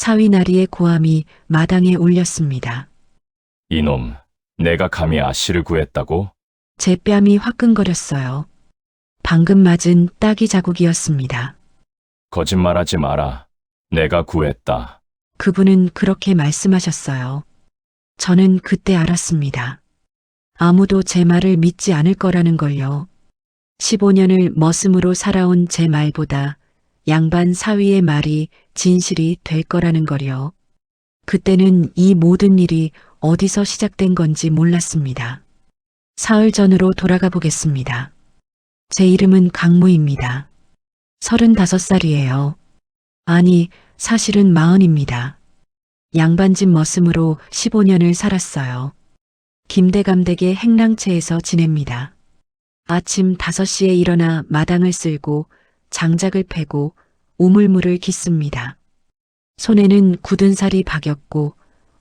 사위나리의 고함이 마당에 울렸습니다. 이놈, 내가 감히 아씨를 구했다고? 제 뺨이 화끈거렸어요. 방금 맞은 따기 자국이었습니다. 거짓말하지 마라. 내가 구했다. 그분은 그렇게 말씀하셨어요. 저는 그때 알았습니다. 아무도 제 말을 믿지 않을 거라는 걸요. 15년을 머슴으로 살아온 제 말보다 양반 사위의 말이 진실이 될 거라는 걸요. 그때는 이 모든 일이 어디서 시작된 건지 몰랐습니다. 사흘 전으로 돌아가 보겠습니다. 제 이름은 강무입니다. 35살이에요. 아니, 사실은 40입니다. 양반집 머슴으로 15년을 살았어요. 김대감댁의 행랑채에서 지냅니다. 아침 5시에 일어나 마당을 쓸고 장작을 패고 우물물을 깃습니다. 손에는 굳은 살이 박였고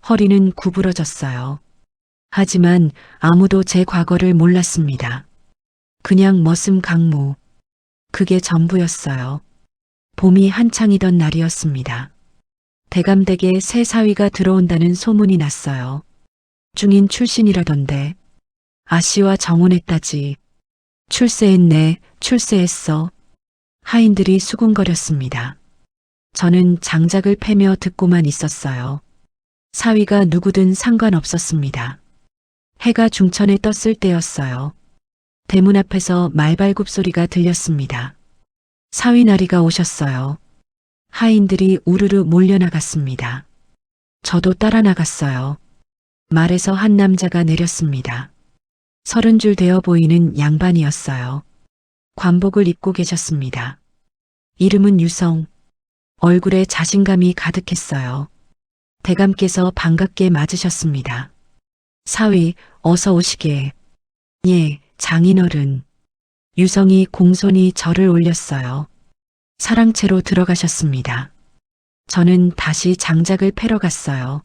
허리는 구부러졌어요. 하지만 아무도 제 과거를 몰랐습니다. 그냥 머슴 강무. 그게 전부였어요. 봄이 한창이던 날이었습니다. 대감댁에 새 사위가 들어온다는 소문이 났어요. 중인 출신이라던데. 아씨와 정혼했다지. 출세했네, 출세했어. 하인들이 수군거렸습니다. 저는 장작을 패며 듣고만 있었어요. 사위가 누구든 상관없었습니다. 해가 중천에 떴을 때였어요. 대문 앞에서 말발굽 소리가 들렸습니다. 사위나리가 오셨어요. 하인들이 우르르 몰려나갔습니다. 저도 따라 나갔어요. 말에서 한 남자가 내렸습니다. 30줄 되어 보이는 양반이었어요. 관복을 입고 계셨습니다. 이름은 유성. 얼굴에 자신감이 가득했어요. 대감께서 반갑게 맞으셨습니다. 사위, 어서 오시게. 예, 장인어른. 유성이 공손히 절을 올렸어요. 사랑채로 들어가셨습니다. 저는 다시 장작을 패러 갔어요.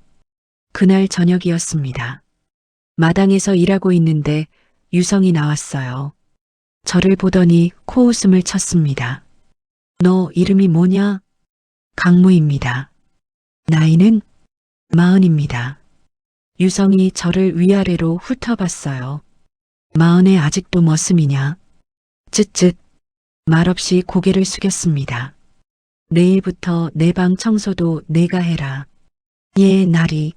그날 저녁이었습니다. 마당에서 일하고 있는데 유성이 나왔어요. 저를 보더니 코웃음을 쳤습니다. 너 이름이 뭐냐? 강무입니다. 나이는 40입니다. 유성이 저를 위아래로 훑어봤어요. 40에 아직도 머슴이냐? 쯧쯧. 말없이 고개를 숙였습니다. 내일부터 내 방 청소도 내가 해라. 예, 나리.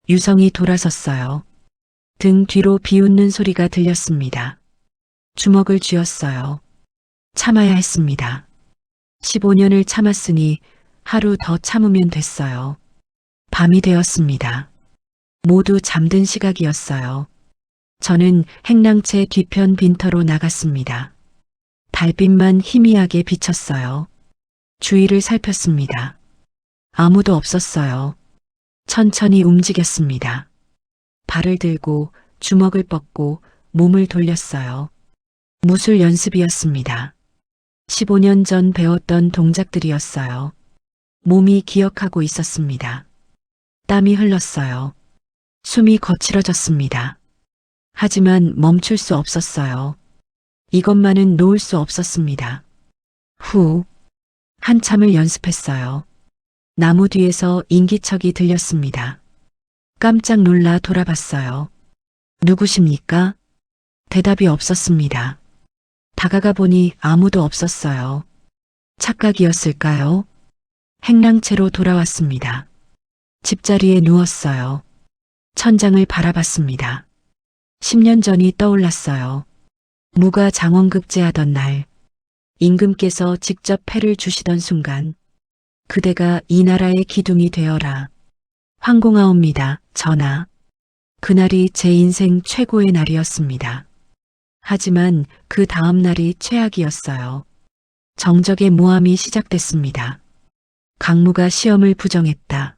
유성이 돌아섰어요. 등 뒤로 비웃는 소리가 들렸습니다. 주먹을 쥐었어요. 참아야 했습니다. 15년을 참았으니 하루 더 참으면 됐어요. 밤이 되었습니다. 모두 잠든 시각이었어요. 저는 행랑채 뒤편 빈터로 나갔습니다. 달빛만 희미하게 비쳤어요. 주위를 살폈습니다. 아무도 없었어요. 천천히 움직였습니다. 발을 들고 주먹을 뻗고 몸을 돌렸어요. 무술 연습이었습니다. 15년 전 배웠던 동작들이었어요. 몸이 기억하고 있었습니다. 땀이 흘렀어요. 숨이 거칠어졌습니다. 하지만 멈출 수 없었어요. 이것만은 놓을 수 없었습니다. 후, 한참을 연습했어요. 나무 뒤에서 인기척이 들렸습니다. 깜짝 놀라 돌아봤어요. 누구십니까? 대답이 없었습니다. 다가가 보니 아무도 없었어요. 착각이었을까요? 행랑채로 돌아왔습니다. 집자리에 누웠어요. 천장을 바라봤습니다. 10년 전이 떠올랐어요. 무가 장원급제하던 날, 임금께서 직접 패를 주시던 순간, 그대가 이 나라의 기둥이 되어라. 황공하옵니다, 전하. 그날이 제 인생 최고의 날이었습니다. 하지만 그 다음 날이 최악이었어요. 정적의 모함이 시작됐습니다. 강무가 시험을 부정했다.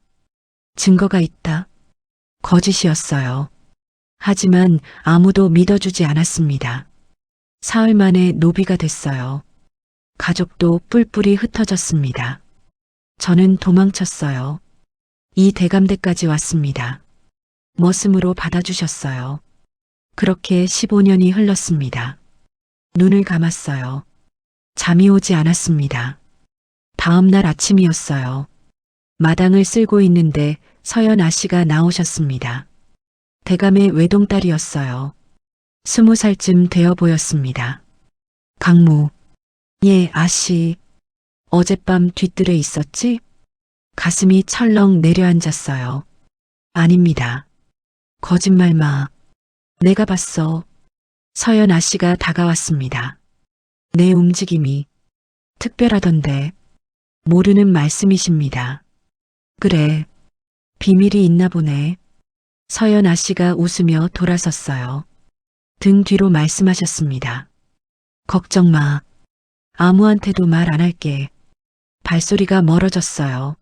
증거가 있다. 거짓이었어요. 하지만 아무도 믿어주지 않았습니다. 사흘 만에 노비가 됐어요. 가족도 뿔뿔이 흩어졌습니다. 저는 도망쳤어요. 이 대감댁까지 왔습니다. 머슴으로 받아주셨어요. 그렇게 15년이 흘렀습니다. 눈을 감았어요. 잠이 오지 않았습니다. 다음 날 아침이었어요. 마당을 쓸고 있는데 서연 아씨가 나오셨습니다. 대감의 외동딸이었어요. 20살쯤 되어 보였습니다. 강무. 예, 아씨. 어젯밤 뒤뜰에 있었지? 가슴이 철렁 내려앉았어요. 아닙니다. 거짓말 마. 내가 봤어. 서연 아씨가 다가왔습니다. 내 움직임이 특별하던데 모르는 말씀이십니다. 그래. 비밀이 있나 보네. 서연 아씨가 웃으며 돌아섰어요. 등 뒤로 말씀하셨습니다. 걱정 마. 아무한테도 말 안 할게. 발소리가 멀어졌어요.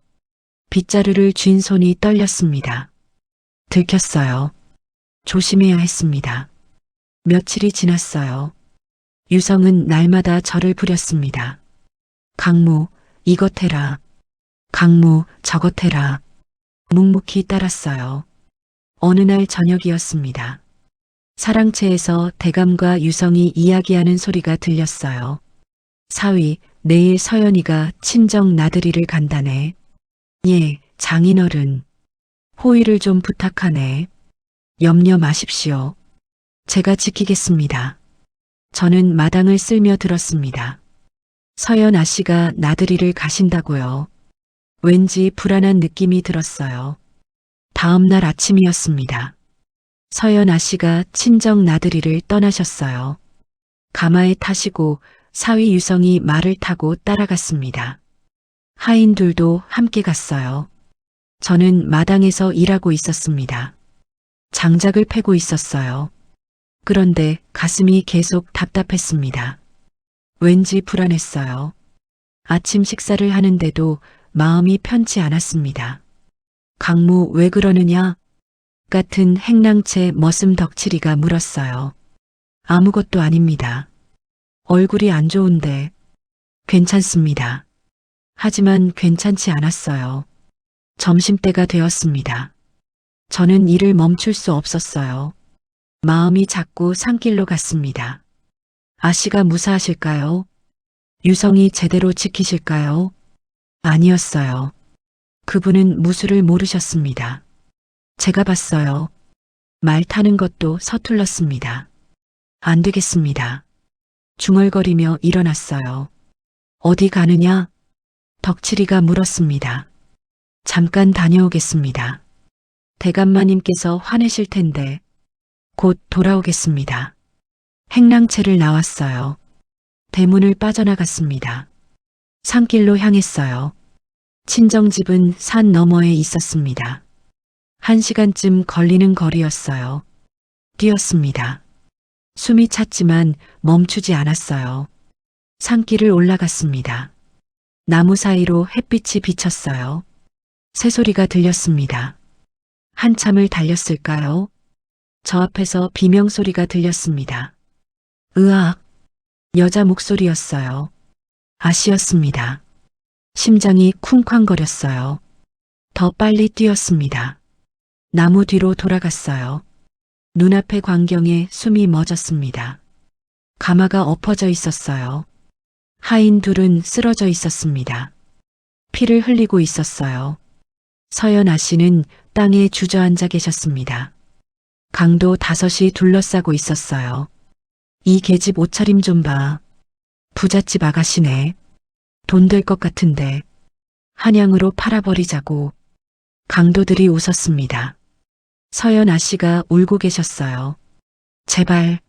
빗자루를 쥔 손이 떨렸습니다. 들켰어요. 조심해야 했습니다. 며칠이 지났어요. 유성은 날마다 저를 부렸습니다. 강무, 이것 해라. 강무, 저것 해라. 묵묵히 따랐어요. 어느 날 저녁이었습니다. 사랑채에서 대감과 유성이 이야기하는 소리가 들렸어요. 사위, 내일 서연이가 친정 나들이를 간다네. 예, 장인어른. 호의를 좀 부탁하네. 염려 마십시오. 제가 지키겠습니다. 저는 마당을 쓸며 들었습니다. 서연 아씨가 나들이를 가신다고요. 왠지 불안한 느낌이 들었어요. 다음 날 아침이었습니다. 서연 아씨가 친정 나들이를 떠나셨어요. 가마에 타시고 사위 유성이 말을 타고 따라갔습니다. 하인 둘도 함께 갔어요. 저는 마당에서 일하고 있었습니다. 장작을 패고 있었어요. 그런데 가슴이 계속 답답했습니다. 왠지 불안했어요. 아침 식사를 하는데도 마음이 편치 않았습니다. 강무 왜 그러느냐? 같은 행랑채 머슴 덕칠이가 물었어요. 아무것도 아닙니다. 얼굴이 안 좋은데 괜찮습니다. 하지만 괜찮지 않았어요. 점심때가 되었습니다. 저는 일을 멈출 수 없었어요. 마음이 자꾸 산길로 갔습니다. 아씨가 무사하실까요? 유성이 제대로 지키실까요? 아니었어요. 그분은 무술을 모르셨습니다. 제가 봤어요. 말 타는 것도 서툴렀습니다. 안 되겠습니다. 중얼거리며 일어났어요. 어디 가느냐? 덕칠이가 물었습니다. 잠깐 다녀오겠습니다. 대감마님께서 화내실 텐데 곧 돌아오겠습니다. 행랑채를 나왔어요. 대문을 빠져나갔습니다. 산길로 향했어요. 친정집은 산 너머에 있었습니다. 1시간쯤 걸리는 거리였어요. 뛰었습니다. 숨이 찼지만 멈추지 않았어요. 산길을 올라갔습니다. 나무 사이로 햇빛이 비쳤어요. 새소리가 들렸습니다. 한참을 달렸을까요? 저 앞에서 비명소리가 들렸습니다. 으악! 여자 목소리였어요. 아씨였습니다. 심장이 쿵쾅거렸어요. 더 빨리 뛰었습니다. 나무 뒤로 돌아갔어요. 눈앞의 광경에 숨이 멎었습니다. 가마가 엎어져 있었어요. 하인 둘은 쓰러져 있었습니다. 피를 흘리고 있었어요. 서연 아씨는 땅에 주저앉아 계셨습니다. 강도 5이 둘러싸고 있었어요. 이 계집 옷차림 좀 봐. 부잣집 아가씨네. 돈 될 것 같은데 한양으로 팔아버리자고. 강도들이 웃었습니다. 서연 아씨가 울고 계셨어요. 제발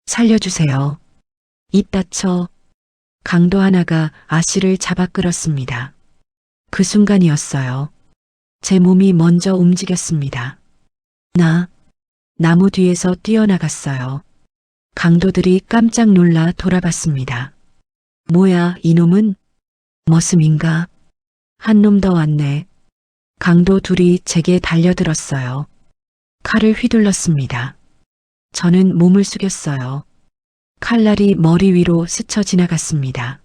살려주세요. 입 닫혀. 강도 하나가 아씨를 잡아 끌었습니다. 그 순간이었어요. 제 몸이 먼저 움직였습니다. 나무 뒤에서 뛰어나갔어요. 강도들이 깜짝 놀라 돌아봤습니다. 뭐야, 이놈은? 머슴인가? 한 놈 더 왔네. 강도 둘이 제게 달려들었어요. 칼을 휘둘렀습니다. 저는 몸을 숙였어요. 칼날이 머리 위로 스쳐 지나갔습니다.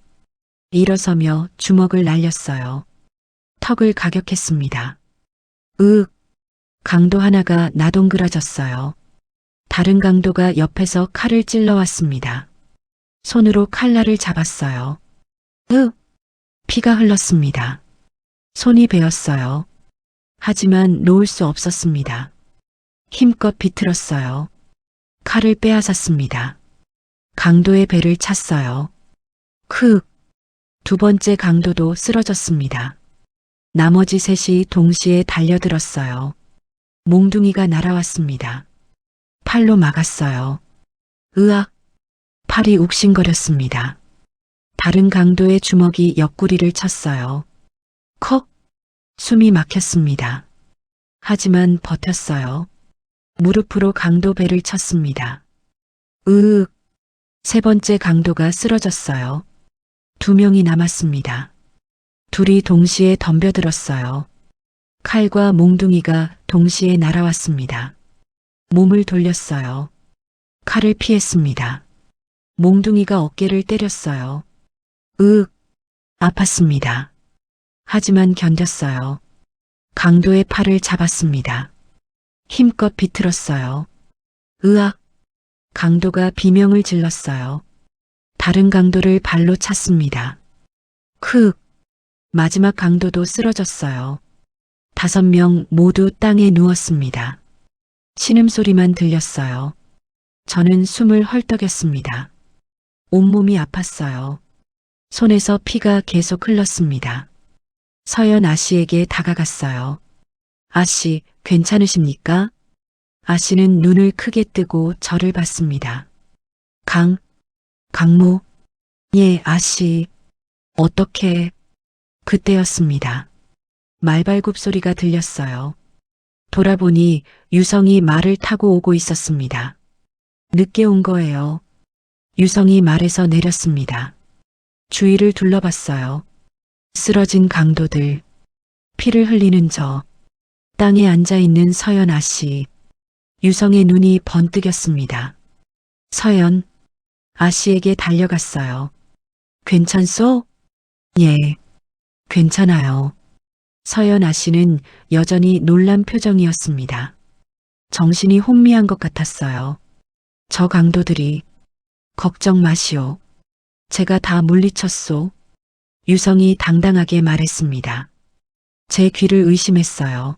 일어서며 주먹을 날렸어요. 턱을 가격했습니다. 으윽! 강도 하나가 나동그라졌어요. 다른 강도가 옆에서 칼을 찔러왔습니다. 손으로 칼날을 잡았어요. 피가 흘렀습니다. 손이 베었어요. 하지만 놓을 수 없었습니다. 힘껏 비틀었어요. 칼을 빼앗았습니다. 강도의 배를 찼어요. 두 번째 강도도 쓰러졌습니다. 나머지 셋이 동시에 달려들었어요. 몽둥이가 날아왔습니다. 팔로 막았어요. 으악! 팔이 욱신거렸습니다. 다른 강도의 주먹이 옆구리를 쳤어요. 컥! 숨이 막혔습니다. 하지만 버텼어요. 무릎으로 강도 배를 쳤습니다. 으윽! 세 번째 강도가 쓰러졌어요. 2명이 남았습니다. 둘이 동시에 덤벼들었어요. 칼과 몽둥이가 동시에 날아왔습니다. 몸을 돌렸어요. 칼을 피했습니다. 몽둥이가 어깨를 때렸어요. 으윽! 아팠습니다. 하지만 견뎠어요. 강도의 팔을 잡았습니다. 힘껏 비틀었어요. 으악! 강도가 비명을 질렀어요. 다른 강도를 발로 찼습니다. 마지막 강도도 쓰러졌어요. 5명 모두 땅에 누웠습니다. 신음소리만 들렸어요. 저는 숨을 헐떡였습니다. 온몸이 아팠어요. 손에서 피가 계속 흘렀습니다. 서연 아씨에게 다가갔어요. 아씨, 괜찮으십니까? 아씨는 눈을 크게 뜨고 저를 봤습니다. 강모, 예, 아씨. 어떻게, 그때였습니다. 말발굽 소리가 들렸어요. 돌아보니 유성이 말을 타고 오고 있었습니다. 늦게 온 거예요. 유성이 말에서 내렸습니다. 주위를 둘러봤어요. 쓰러진 강도들, 피를 흘리는 저, 땅에 앉아있는 서연 아씨. 유성의 눈이 번뜩였습니다. 서연, 아씨에게 달려갔어요. 괜찮소? 예, 괜찮아요. 서연 아씨는 여전히 놀란 표정이었습니다. 정신이 혼미한 것 같았어요. 저 강도들이, 걱정 마시오. 제가 다 물리쳤소. 유성이 당당하게 말했습니다. 제 귀를 의심했어요.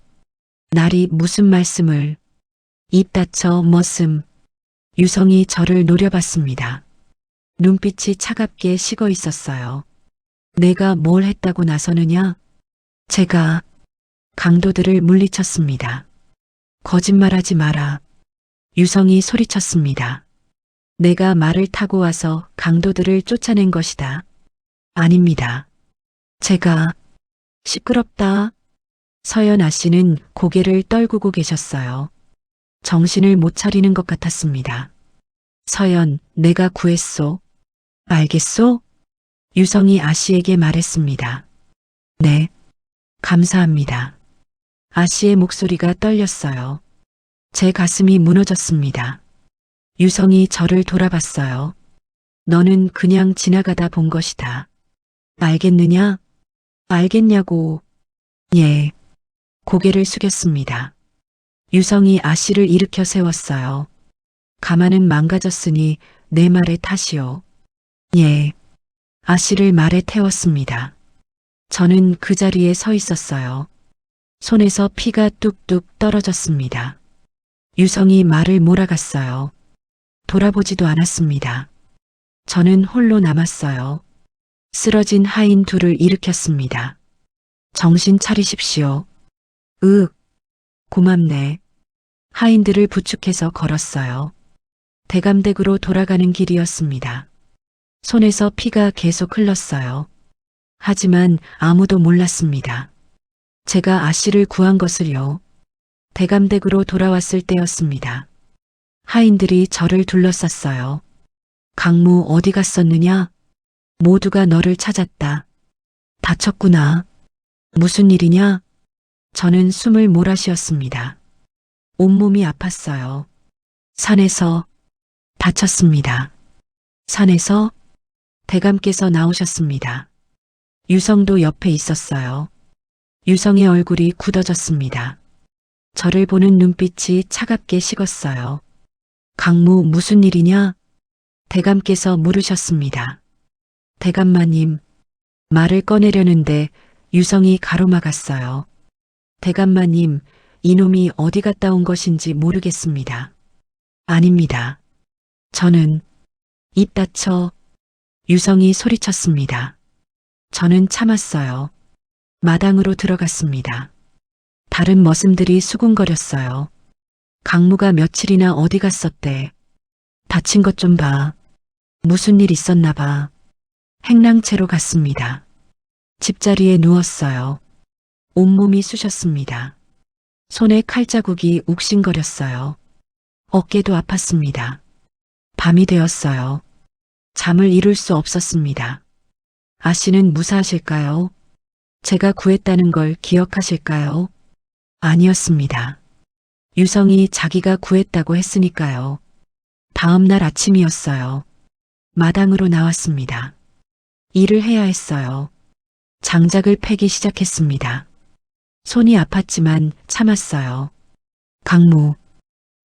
날이 무슨 말씀을, 입 닫혀 머슴. 유성이 저를 노려봤습니다. 눈빛이 차갑게 식어 있었어요. 내가 뭘 했다고 나서느냐? 제가 강도들을 물리쳤습니다. 거짓말하지 마라. 유성이 소리쳤습니다. 내가 말을 타고 와서 강도들을 쫓아낸 것이다. 아닙니다. 제가 시끄럽다. 서연 아씨는 고개를 떨구고 계셨어요. 정신을 못 차리는 것 같았습니다. 서연, 내가 구했소. 알겠소? 유성이 아씨에게 말했습니다. 네, 감사합니다. 아씨의 목소리가 떨렸어요. 제 가슴이 무너졌습니다. 유성이 저를 돌아봤어요. 너는 그냥 지나가다 본 것이다. 알겠느냐? 알겠냐고. 예. 고개를 숙였습니다. 유성이 아씨를 일으켜 세웠어요. 가마는 망가졌으니 내 말에 타시오. 예. 아씨를 말에 태웠습니다. 저는 그 자리에 서 있었어요. 손에서 피가 뚝뚝 떨어졌습니다. 유성이 말을 몰아갔어요. 돌아보지도 않았습니다. 저는 홀로 남았어요. 쓰러진 하인 둘을 일으켰습니다. 정신 차리십시오. 고맙네. 하인들을 부축해서 걸었어요. 대감댁으로 돌아가는 길이었습니다. 손에서 피가 계속 흘렀어요. 하지만 아무도 몰랐습니다. 제가 아씨를 구한 것을요. 대감댁으로 돌아왔을 때였습니다. 하인들이 저를 둘러쌌어요. 강무 어디 갔었느냐? 모두가 너를 찾았다. 다쳤구나. 무슨 일이냐? 저는 숨을 몰아쉬었습니다. 온몸이 아팠어요. 산에서 다쳤습니다. 산에서 대감께서 나오셨습니다. 유성도 옆에 있었어요. 유성의 얼굴이 굳어졌습니다. 저를 보는 눈빛이 차갑게 식었어요. 강무 무슨 일이냐? 대감께서 물으셨습니다. 대감마님, 말을 꺼내려는데 유성이 가로막았어요. 대감마님, 이놈이 어디 갔다 온 것인지 모르겠습니다. 아닙니다. 저는 입 닫혀 유성이 소리쳤습니다. 저는 참았어요. 마당으로 들어갔습니다. 다른 머슴들이 수군거렸어요. 강무가 며칠이나 어디 갔었대. 다친 것 좀 봐. 무슨 일 있었나 봐. 행랑채로 갔습니다. 집자리에 누웠어요. 온몸이 쑤셨습니다. 손에 칼자국이 욱신거렸어요. 어깨도 아팠습니다. 밤이 되었어요. 잠을 이룰 수 없었습니다. 아씨는 무사하실까요? 제가 구했다는 걸 기억하실까요? 아니었습니다. 유성이 자기가 구했다고 했으니까요. 다음 날 아침이었어요. 마당으로 나왔습니다. 일을 해야 했어요. 장작을 패기 시작했습니다. 손이 아팠지만 참았어요. 강무,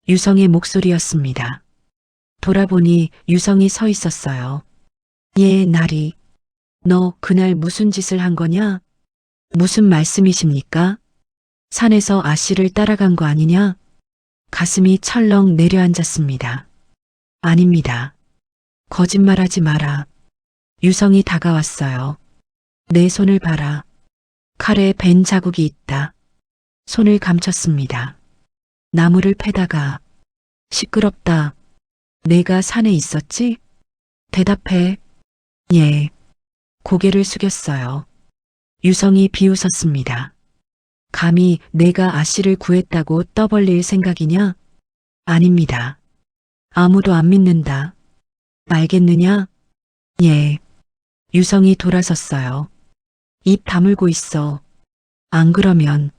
유성의 목소리였습니다. 돌아보니 유성이 서 있었어요. 예, 나리. 너 그날 무슨 짓을 한 거냐? 무슨 말씀이십니까? 산에서 아씨를 따라간 거 아니냐? 가슴이 철렁 내려앉았습니다. 아닙니다. 거짓말하지 마라. 유성이 다가왔어요. 내 손을 봐라. 칼에 벤 자국이 있다. 손을 감췄습니다. 나무를 패다가 시끄럽다. 내가 산에 있었지? 대답해. 예. 고개를 숙였어요. 유성이 비웃었습니다. 감히 내가 아씨를 구했다고 떠벌릴 생각이냐? 아닙니다. 아무도 안 믿는다. 알겠느냐? 예. 유성이 돌아섰어요. 입 다물고 있어. 안 그러면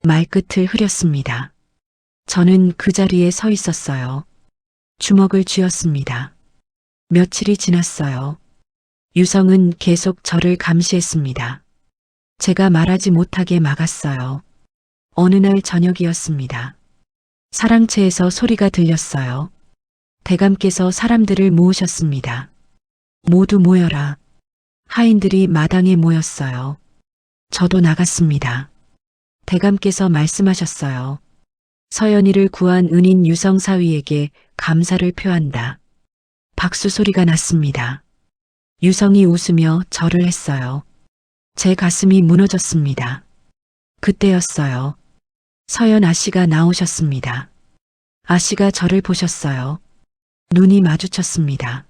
말끝을 흐렸습니다. 저는 그 자리에 서 있었어요. 주먹을 쥐었습니다. 며칠이 지났어요. 유성은 계속 저를 감시했습니다. 제가 말하지 못하게 막았어요. 어느 날 저녁이었습니다. 사랑채에서 소리가 들렸어요. 대감께서 사람들을 모으셨습니다. 모두 모여라. 하인들이 마당에 모였어요. 저도 나갔습니다. 대감께서 말씀하셨어요. 서연이를 구한 은인 유성 사위에게 감사를 표한다. 박수 소리가 났습니다. 유성이 웃으며 절을 했어요. 제 가슴이 무너졌습니다. 그때였어요. 서연 아씨가 나오셨습니다. 아씨가 저를 보셨어요. 눈이 마주쳤습니다.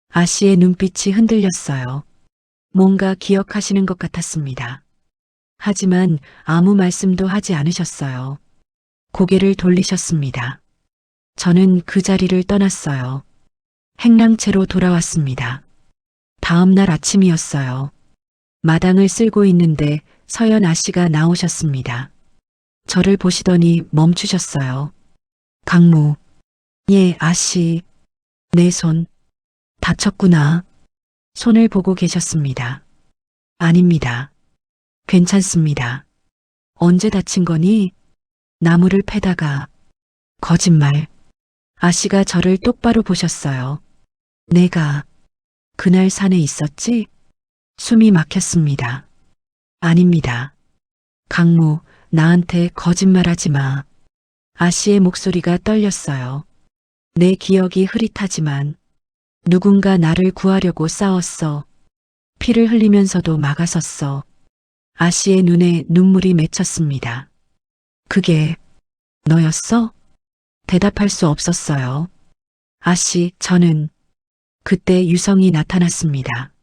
아씨의 눈빛이 흔들렸어요. 뭔가 기억하시는 것 같았습니다. 하지만 아무 말씀도 하지 않으셨어요. 고개를 돌리셨습니다. 저는 그 자리를 떠났어요. 행랑채로 돌아왔습니다. 다음 날 아침이었어요. 마당을 쓸고 있는데 서연 아씨가 나오셨습니다. 저를 보시더니 멈추셨어요. 강무. 예, 아씨. 내 손. 다쳤구나. 손을 보고 계셨습니다. 아닙니다. 괜찮습니다. 언제 다친 거니? 나무를 패다가. 거짓말. 아씨가 저를 똑바로 보셨어요. 내가 그날 산에 있었지? 숨이 막혔습니다. 아닙니다. 강무, 나한테 거짓말하지 마. 아씨의 목소리가 떨렸어요. 내 기억이 흐릿하지만 누군가 나를 구하려고 싸웠어. 피를 흘리면서도 막아섰어. 아씨의 눈에 눈물이 맺혔습니다. 그게 너였어? 대답할 수 없었어요. 아씨, 저는 그때 유성이 나타났습니다.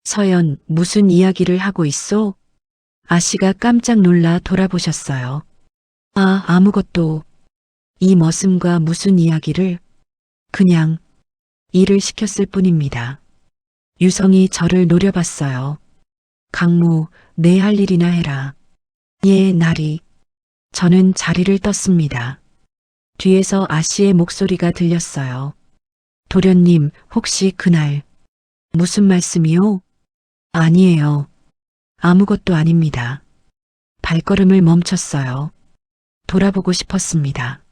서연, 무슨 이야기를 하고 있소? 아씨가 깜짝 놀라 돌아보셨어요. 아, 아무것도. 이 머슴과 무슨 이야기를? 그냥 일을 시켰을 뿐입니다. 유성이 저를 노려봤어요. 강무, 내 할 일이나 해라. 예, 나리. 저는 자리를 떴습니다. 뒤에서 아씨의 목소리가 들렸어요. 도련님, 혹시 그날 무슨 말씀이요? 아니에요. 아무것도 아닙니다. 발걸음을 멈췄어요. 돌아보고 싶었습니다.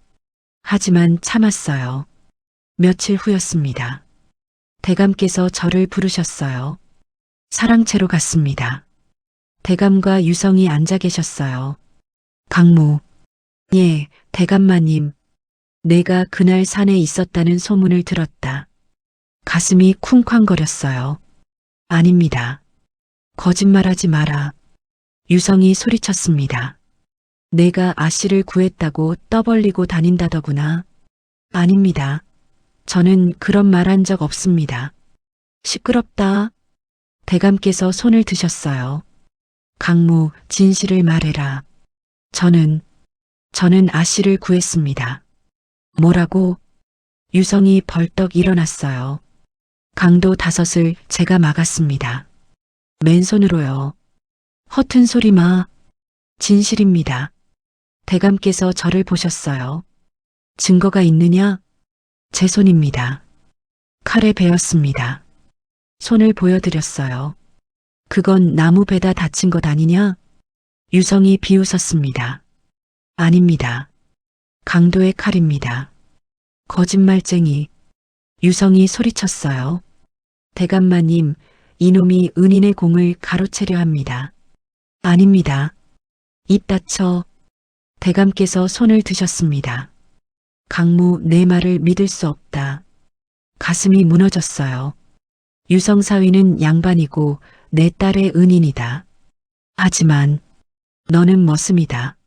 하지만 참았어요. 며칠 후였습니다. 대감께서 저를 부르셨어요. 사랑채로 갔습니다. 대감과 유성이 앉아 계셨어요. 강무. 예, 대감마님. 내가 그날 산에 있었다는 소문을 들었다. 가슴이 쿵쾅거렸어요. 아닙니다. 거짓말하지 마라. 유성이 소리쳤습니다. 내가 아씨를 구했다고 떠벌리고 다닌다더구나. 아닙니다. 저는 그런 말 한 적 없습니다. 시끄럽다. 대감께서 손을 드셨어요. 강무, 진실을 말해라. 저는 아씨를 구했습니다. 뭐라고? 유성이 벌떡 일어났어요. 강도 5을 제가 막았습니다. 맨손으로요. 허튼 소리 마. 진실입니다. 대감께서 저를 보셨어요. 증거가 있느냐? 제 손입니다. 칼에 베었습니다. 손을 보여드렸어요. 그건 나무 베다 다친 것 아니냐? 유성이 비웃었습니다. 아닙니다. 강도의 칼입니다. 거짓말쟁이. 유성이 소리쳤어요. 대감마님, 이놈이 은인의 공을 가로채려 합니다. 아닙니다. 입 닫혀. 대감께서 손을 드셨습니다. 강무, 내 말을 믿을 수 없다. 가슴이 무너졌어요. 유성 사위는 양반이고 내 딸의 은인이다. 하지만 너는 머슴이다.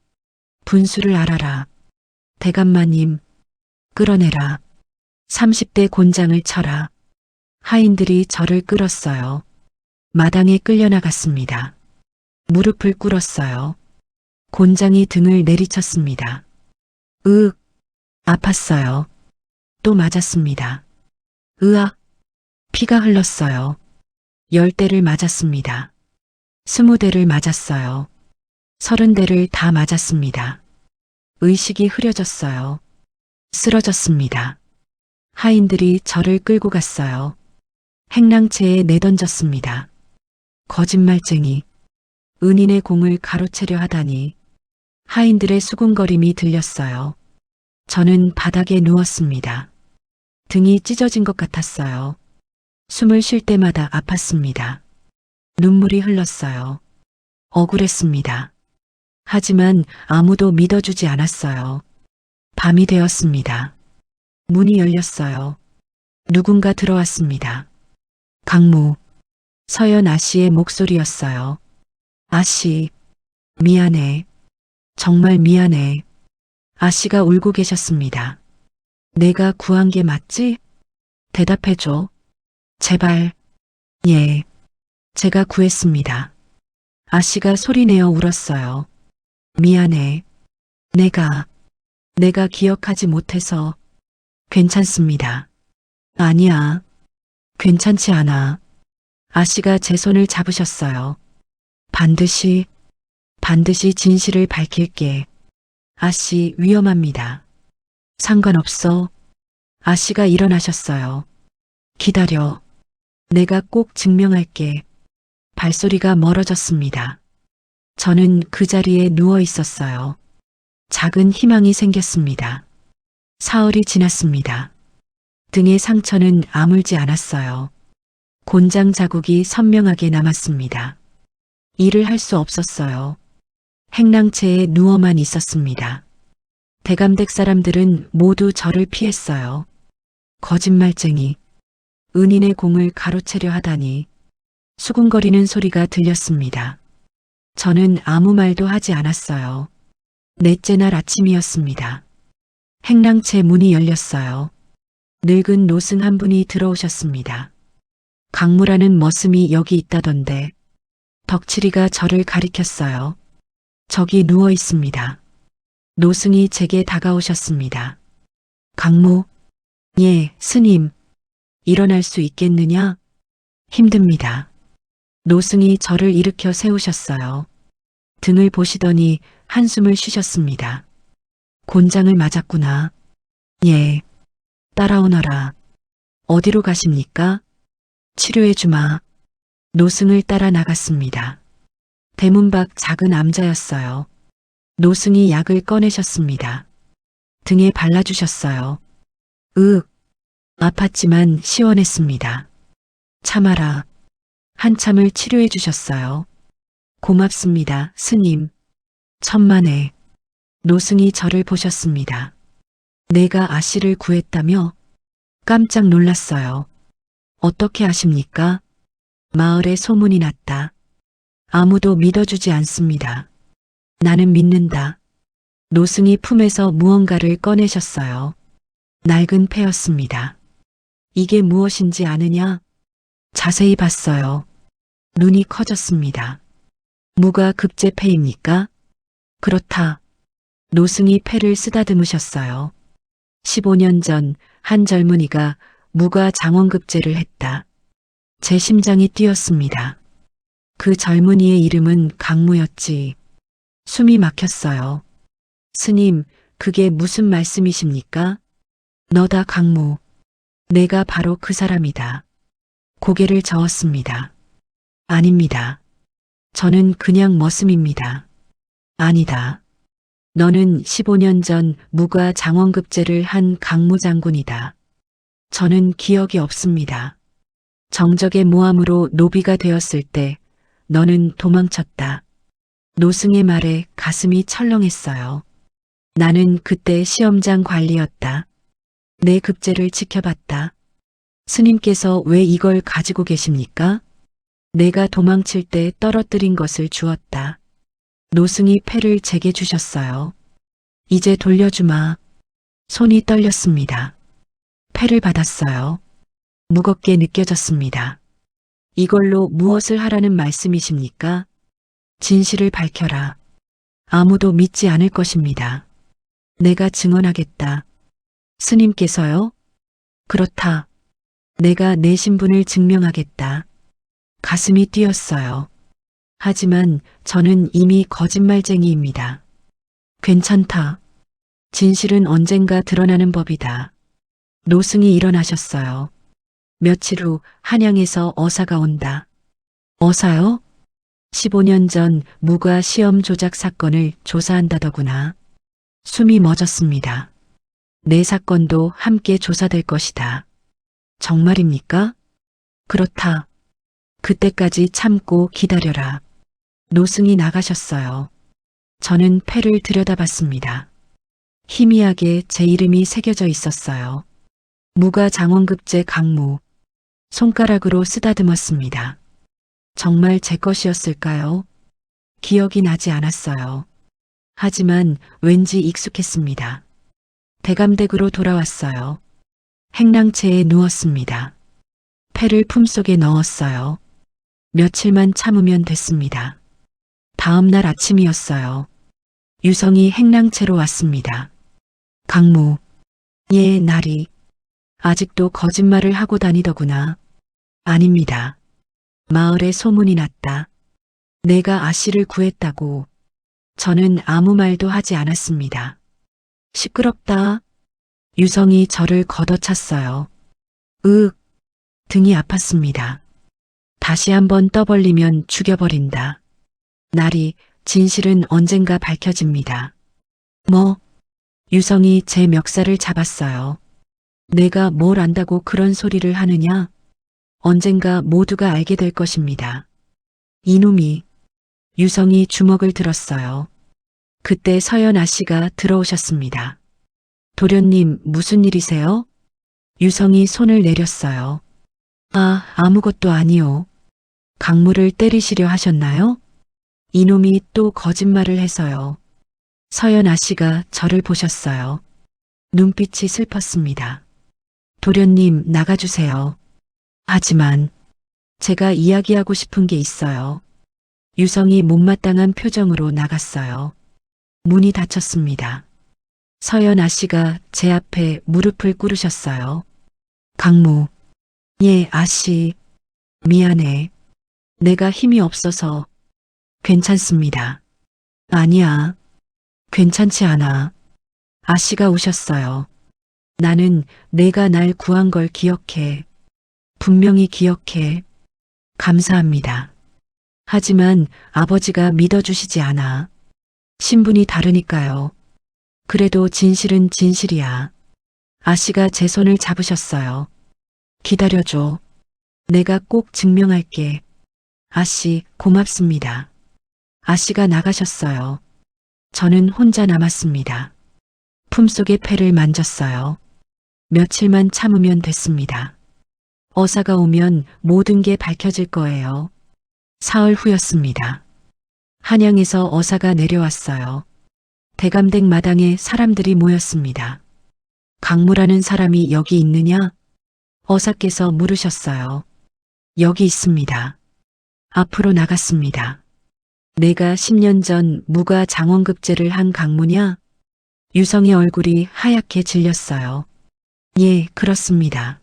분수를 알아라. 대감마님, 끌어내라. 30대 곤장을 쳐라. 하인들이 저를 끌었어요. 마당에 끌려나갔습니다. 무릎을 꿇었어요. 곤장이 등을 내리쳤습니다. 으윽, 아팠어요. 또 맞았습니다. 으악, 피가 흘렀어요. 10대를 맞았습니다. 20대를 맞았어요. 30대를 다 맞았습니다. 의식이 흐려졌어요. 쓰러졌습니다. 하인들이 저를 끌고 갔어요. 행랑채에 내던졌습니다. 거짓말쟁이. 은인의 공을 가로채려 하다니. 하인들의 수군거림이 들렸어요. 저는 바닥에 누웠습니다. 등이 찢어진 것 같았어요. 숨을 쉴 때마다 아팠습니다. 눈물이 흘렀어요. 억울했습니다. 하지만 아무도 믿어주지 않았어요. 밤이 되었습니다. 문이 열렸어요. 누군가 들어왔습니다. 강무. 서연 아씨의 목소리였어요. 아씨, 미안해. 정말 미안해. 아씨가 울고 계셨습니다. 내가 구한 게 맞지? 대답해줘. 제발. 예. 제가 구했습니다. 아씨가 소리내어 울었어요. 미안해. 내가 기억하지 못해서. 괜찮습니다. 아니야. 괜찮지 않아. 아씨가 제 손을 잡으셨어요. 반드시 진실을 밝힐게. 아씨, 위험합니다. 상관없어. 아씨가 일어나셨어요. 기다려. 내가 꼭 증명할게. 발소리가 멀어졌습니다. 저는 그 자리에 누워 있었어요. 작은 희망이 생겼습니다. 사흘이 지났습니다. 등의 상처는 아물지 않았어요. 곤장 자국이 선명하게 남았습니다. 일을 할 수 없었어요. 행랑채에 누워만 있었습니다. 대감댁 사람들은 모두 저를 피했어요. 거짓말쟁이. 은인의 공을 가로채려 하다니. 수군거리는 소리가 들렸습니다. 저는 아무 말도 하지 않았어요. 넷째 날 아침이었습니다. 행랑채 문이 열렸어요. 늙은 노승 한 분이 들어오셨습니다. 강무라는 머슴이 여기 있다던데. 덕칠이가 저를 가리켰어요. 저기 누워 있습니다. 노승이 제게 다가오셨습니다. 강무. 예, 스님. 일어날 수 있겠느냐? 힘듭니다. 노승이 저를 일으켜 세우셨어요. 등을 보시더니 한숨을 쉬셨습니다. 곤장을 맞았구나. 예. 따라오너라. 어디로 가십니까? 치료해 주마. 노승을 따라 나갔습니다. 대문 밖 작은 암자였어요. 노승이 약을 꺼내셨습니다. 등에 발라주셨어요. 으윽. 아팠지만 시원했습니다. 참아라. 한참을 치료해 주셨어요. 고맙습니다, 스님. 천만에. 노승이 저를 보셨습니다. 내가 아씨를 구했다며? 깜짝 놀랐어요. 어떻게 아십니까? 마을에 소문이 났다. 아무도 믿어주지 않습니다. 나는 믿는다. 노승이 품에서 무언가를 꺼내셨어요. 낡은 패였습니다. 이게 무엇인지 아느냐? 자세히 봤어요. 눈이 커졌습니다. 무가 급제 패입니까? 그렇다. 노승이 패를 쓰다듬으셨어요. 15년 전 한 젊은이가 무가 장원급제를 했다. 제 심장이 뛰었습니다. 그 젊은이의 이름은 강무였지. 숨이 막혔어요. 스님, 그게 무슨 말씀이십니까? 너다 강무. 내가 바로 그 사람이다. 고개를 저었습니다. 아닙니다. 저는 그냥 머슴입니다. 아니다. 너는 15년 전 무가 장원급제를 한 강무 장군이다. 저는 기억이 없습니다. 정적의 모함으로 노비가 되었을 때 너는 도망쳤다. 노승의 말에 가슴이 철렁했어요. 나는 그때 시험장 관리였다. 내 급제를 지켜봤다. 스님께서 왜 이걸 가지고 계십니까? 내가 도망칠 때 떨어뜨린 것을 주었다. 노승이 패를 제게 주셨어요. 이제 돌려주마. 손이 떨렸습니다. 패를 받았어요. 무겁게 느껴졌습니다. 이걸로 무엇을 하라는 말씀이십니까? 진실을 밝혀라. 아무도 믿지 않을 것입니다. 내가 증언하겠다. 스님께서요? 그렇다. 내가 내 신분을 증명하겠다. 가슴이 뛰었어요. 하지만 저는 이미 거짓말쟁이입니다. 괜찮다. 진실은 언젠가 드러나는 법이다. 노승이 일어나셨어요. 며칠 후 한양에서 어사가 온다. 어사요? 15년 전 무가 시험 조작 사건을 조사한다더구나. 숨이 멎었습니다. 내 사건도 함께 조사될 것이다. 정말입니까? 그렇다. 그때까지 참고 기다려라. 노승이 나가셨어요. 저는 패를 들여다봤습니다. 희미하게 제 이름이 새겨져 있었어요. 무가 장원급제 강무. 손가락으로 쓰다듬었습니다. 정말 제 것이었을까요? 기억이 나지 않았어요. 하지만 왠지 익숙했습니다. 대감댁으로 돌아왔어요. 행랑채에 누웠습니다. 패를 품속에 넣었어요. 며칠만 참으면 됐습니다. 다음 날 아침이었어요. 유성이 행랑채로 왔습니다. 강무, 예, 나리. 아직도 거짓말을 하고 다니더구나. 아닙니다. 마을에 소문이 났다. 내가 아씨를 구했다고. 저는 아무 말도 하지 않았습니다. 시끄럽다. 유성이 저를 걷어찼어요. 등이 아팠습니다. 다시 한번 떠벌리면 죽여버린다. 나리, 진실은 언젠가 밝혀집니다. 뭐? 유성이 제 멱살을 잡았어요. 내가 뭘 안다고 그런 소리를 하느냐? 언젠가 모두가 알게 될 것입니다. 이놈이. 유성이 주먹을 들었어요. 그때 서연 아씨가 들어오셨습니다. 도련님, 무슨 일이세요? 유성이 손을 내렸어요. 아무것도 아니요. 강무를 때리시려 하셨나요? 이놈이 또 거짓말을 해서요. 서연 아씨가 저를 보셨어요. 눈빛이 슬펐습니다. 도련님, 나가주세요. 하지만 제가 이야기하고 싶은 게 있어요. 유성이 못마땅한 표정으로 나갔어요. 문이 닫혔습니다. 서연 아씨가 제 앞에 무릎을 꿇으셨어요. 강무. 예, 아씨. 미안해. 내가 힘이 없어서. 괜찮습니다. 아니야. 괜찮지 않아. 아씨가 우셨어요. 나는 내가 날 구한 걸 기억해. 분명히 기억해. 감사합니다. 하지만 아버지가 믿어주시지 않아. 신분이 다르니까요. 그래도 진실은 진실이야. 아씨가 제 손을 잡으셨어요. 기다려줘. 내가 꼭 증명할게. 아씨, 고맙습니다. 아씨가 나가셨어요. 저는 혼자 남았습니다. 품속의 패를 만졌어요. 며칠만 참으면 됐습니다. 어사가 오면 모든 게 밝혀질 거예요. 사흘 후였습니다. 한양에서 어사가 내려왔어요. 대감댁 마당에 사람들이 모였습니다. 강무라는 사람이 여기 있느냐? 어사께서 물으셨어요. 여기 있습니다. 앞으로 나갔습니다. 내가 10년 전 무가 장원급제를 한 강무냐? 유성의 얼굴이 하얗게 질렸어요. 예, 그렇습니다.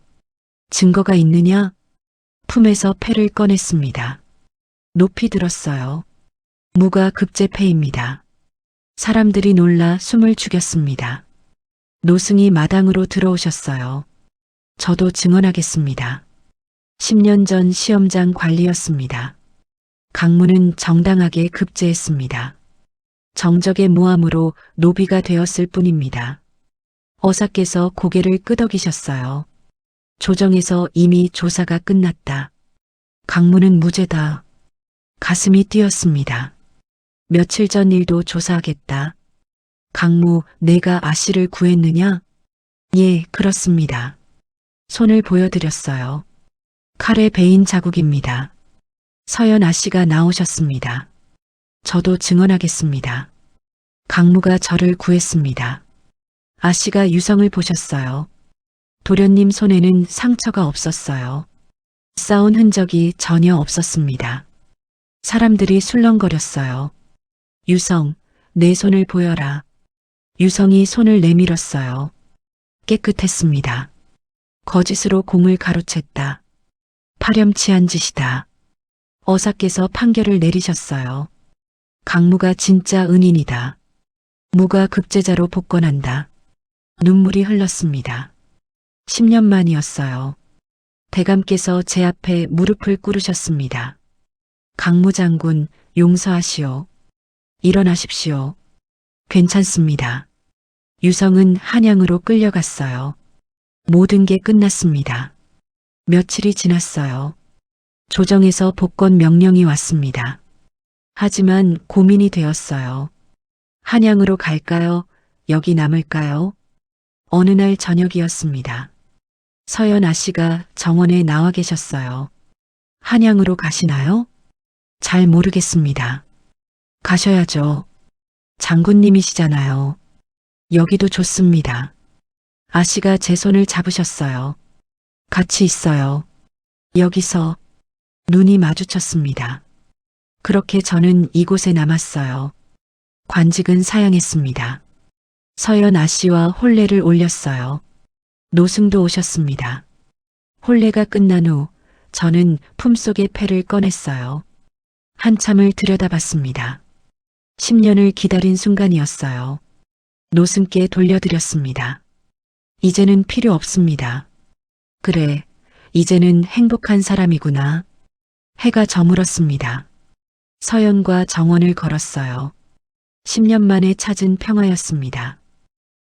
증거가 있느냐? 품에서 패를 꺼냈습니다. 높이 들었어요. 무가 급제패입니다. 사람들이 놀라 숨을 죽였습니다. 노승이 마당으로 들어오셨어요. 저도 증언하겠습니다. 10년 전 시험장 관리였습니다. 강무는 정당하게 급제했습니다. 정적의 모함으로 노비가 되었을 뿐입니다. 어사께서 고개를 끄덕이셨어요. 조정에서 이미 조사가 끝났다. 강무는 무죄다. 가슴이 뛰었습니다. 며칠 전 일도 조사하겠다. 강무, 내가 아씨를 구했느냐? 예, 그렇습니다. 손을 보여드렸어요. 칼에 베인 자국입니다. 서연 아씨가 나오셨습니다. 저도 증언하겠습니다. 강무가 저를 구했습니다. 아씨가 유성을 보셨어요. 도련님 손에는 상처가 없었어요. 싸운 흔적이 전혀 없었습니다. 사람들이 술렁거렸어요. 유성, 내 손을 보여라. 유성이 손을 내밀었어요. 깨끗했습니다. 거짓으로 공을 가로챘다. 파렴치한 짓이다. 어사께서 판결을 내리셨어요. 강무가 진짜 은인이다. 무가 급제자로 복권한다. 눈물이 흘렀습니다. 10년 만이었어요. 대감께서 제 앞에 무릎을 꿇으셨습니다. 강무 장군, 용서하시오. 일어나십시오. 괜찮습니다. 유성은 한양으로 끌려갔어요. 모든 게 끝났습니다. 며칠이 지났어요. 조정에서 복권 명령이 왔습니다. 하지만 고민이 되었어요. 한양으로 갈까요? 여기 남을까요? 어느 날 저녁이었습니다. 서연 아씨가 정원에 나와 계셨어요. 한양으로 가시나요? 잘 모르겠습니다. 가셔야죠. 장군님이시잖아요. 여기도 좋습니다. 아씨가 제 손을 잡으셨어요. 같이 있어요. 여기서 눈이 마주쳤습니다. 그렇게 저는 이곳에 남았어요. 관직은 사양했습니다. 서연 아씨와 혼례를 올렸어요. 노승도 오셨습니다. 혼례가 끝난 후 저는 품속의 패를 꺼냈어요. 한참을 들여다봤습니다. 10년을 기다린 순간이었어요. 노승께 돌려드렸습니다. 이제는 필요 없습니다. 그래, 이제는 행복한 사람이구나. 해가 저물었습니다. 서연과 정원을 걸었어요. 10년 만에 찾은 평화였습니다.